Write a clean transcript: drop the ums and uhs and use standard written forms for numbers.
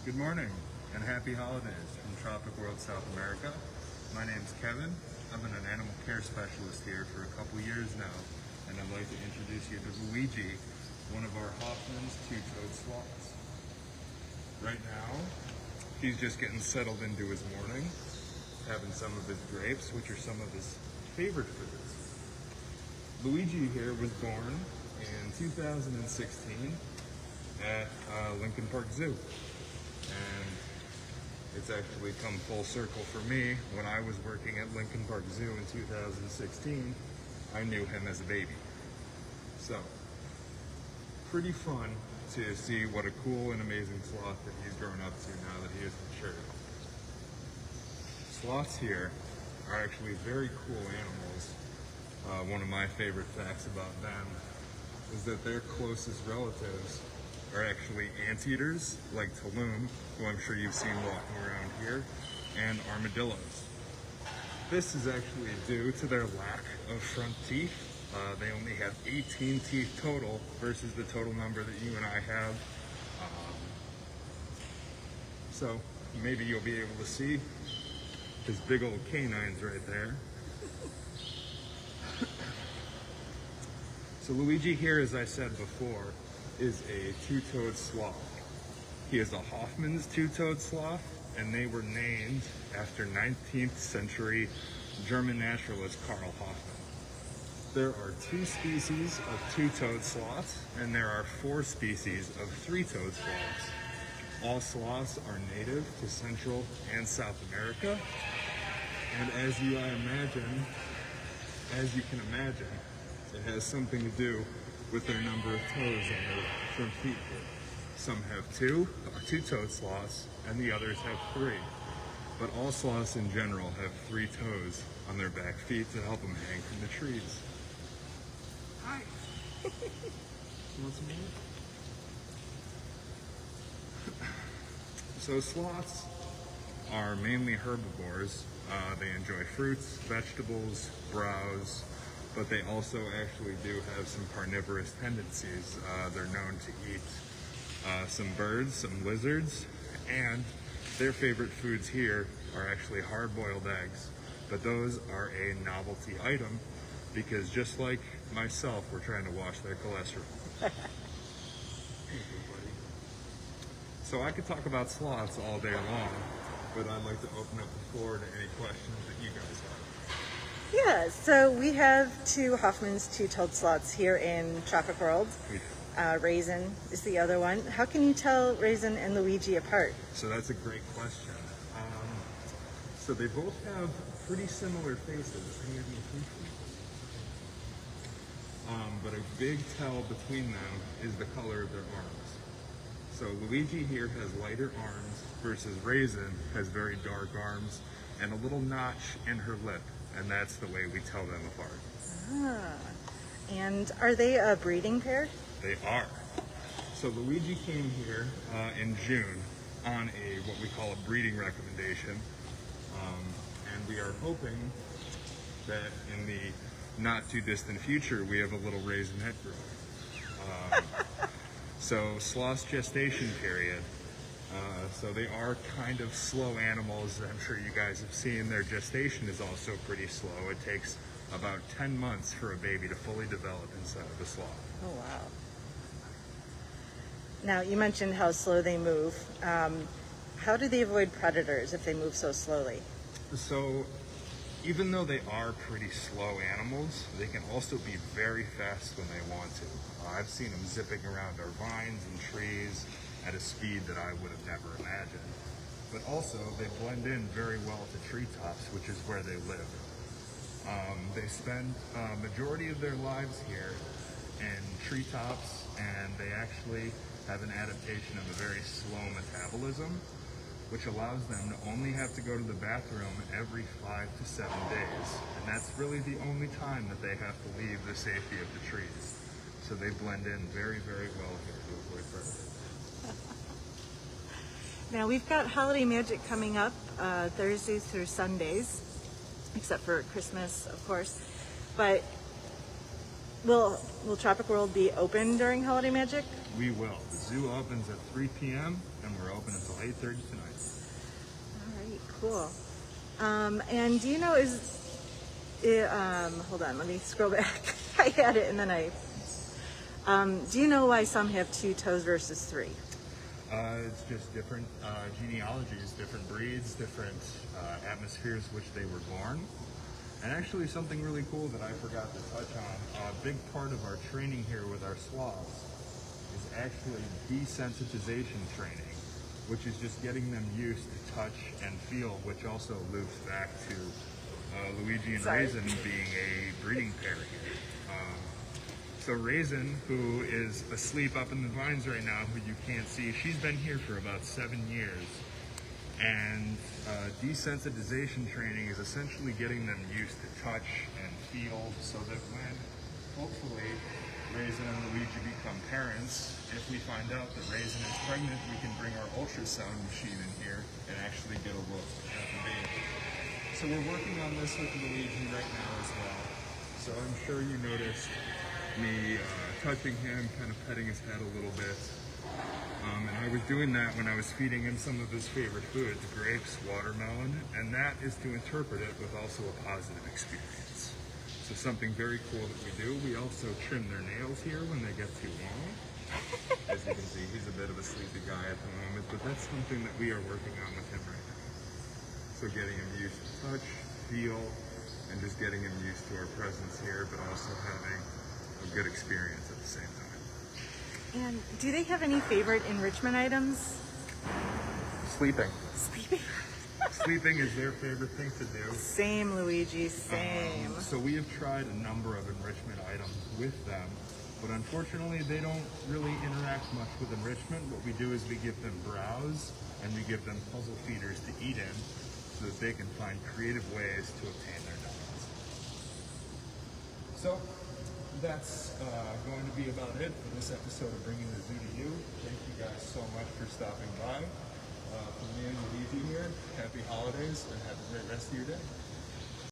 Good morning and happy holidays from Tropic World, South America. My name's Kevin. I've been an animal care specialist here for a couple years now, and I'd like to introduce you to Luigi, one of our Hoffman's two-toed sloths. Right now, he's just getting settled into his morning, having some of his grapes, which are some of his favorite foods. Luigi here was born in 2016 at Lincoln Park Zoo. And it's actually come full circle for me. When I was working at Lincoln Park Zoo in 2016, I knew him as a baby. So, pretty fun to see what a cool and amazing sloth that he's grown up to now that he is mature. Sloths here are actually very cool animals. One of my favorite facts about them is that their closest relatives are actually anteaters, like Tulum, who I'm sure you've seen walking around here, and armadillos. This is actually due to their lack of front teeth. They only have 18 teeth total versus the total number that you and I have. So maybe you'll be able to see his big old canines right there. So Luigi here, as I said before, is a two-toed sloth. He is a Hoffman's two-toed sloth, and they were named after 19th century German naturalist Karl Hoffman. There are 2 species of two-toed sloths, and there are 4 species of three-toed sloths. All sloths are native to Central and South America, and as you can imagine, it has something to do with their number of toes on their front feet here. Some have 2 two-toed sloths, and the others have 3. But all sloths in general have 3 toes on their back feet to help them hang from the trees. Hi! You want some more? So sloths are mainly herbivores. They enjoy fruits, vegetables, browse, but they also actually do have some carnivorous tendencies. They're known to eat some birds, some lizards, and their favorite foods here are actually hard-boiled eggs. But those are a novelty item because just like myself, we're trying to wash their cholesterol. So I could talk about sloths all day long, but I'd like to open up the floor to any questions that you guys have. Yeah, so we have 2 Hoffman's two-toed sloths here in Tropic World. Raisin is the other one. How can you tell Raisin and Luigi apart? So that's a great question. So they both have pretty similar faces. But a big tell between them is the color of their arms. So Luigi here has lighter arms versus Raisin has very dark arms and a little notch in her lip. And that's the way we tell them apart. And are they a breeding pair? They are. So Luigi came here in June on what we call a breeding recommendation. And we are hoping that in the not too distant future, we have a little Raisinette growing. So sloth's gestation period. So they are kind of slow animals. I'm sure you guys have seen their gestation is also pretty slow. It takes about 10 months for a baby to fully develop inside of a sloth. Oh, wow. Now, you mentioned how slow they move. How do they avoid predators if they move so slowly? So even though they are pretty slow animals, they can also be very fast when they want to. I've seen them zipping around our vines and trees at a speed that I would have never imagined. But also, they blend in very well to treetops, which is where they live. They spend a majority of their lives here in treetops, and they actually have an adaptation of a very slow metabolism, which allows them to only have to go to the bathroom every 5 to 7 days. And that's really the only time that they have to leave the safety of the trees. So they blend in very, very well here to avoid predators. Now, we've got holiday magic coming up Thursdays through Sundays, except for Christmas, of course. But will Tropic World be open during holiday magic? We will. The zoo opens at 3 p.m. and we're open until 8:30 tonight. All right, cool. And do you know, hold on, let me scroll back. I had it and then do you know why some have 2 toes versus 3? It's just different genealogies, different breeds, different atmospheres which they were born. And actually something really cool that I forgot to touch on, a big part of our training here with our sloths is actually desensitization training, which is just getting them used to touch and feel, which also loops back to Luigi and Raisin being a breeding pair here. So Raisin, who is asleep up in the vines right now, who you can't see, she's been here for about 7 years. And desensitization training is essentially getting them used to touch and feel so that when, hopefully, Raisin and Luigi become parents, if we find out that Raisin is pregnant, we can bring our ultrasound machine in here and actually get a look at the baby. So we're working on this with Luigi right now as well. So I'm sure you noticed me touching him, kind of petting his head a little bit. And I was doing that when I was feeding him some of his favorite foods, grapes, watermelon, and that is to interpret it with also a positive experience. So something very cool that we do, we also trim their nails here when they get too long. As you can see, he's a bit of a sleepy guy at the moment, but that's something that we are working on with him right now. So getting him used to touch, feel, and just getting him used to our presence here, but also having a good experience at the same time. And do they have any favorite enrichment items? Sleeping. Sleeping? Sleeping is their favorite thing to do. Same, Luigi, same. So we have tried a number of enrichment items with them, but unfortunately they don't really interact much with enrichment. What we do is we give them browse and we give them puzzle feeders to eat in so that they can find creative ways to obtain their diets. So that's going to be about it for this episode of Bringing the Zoo to You. Thank you guys so much for stopping by. From me and Luigi here, happy holidays and have a great rest of your day.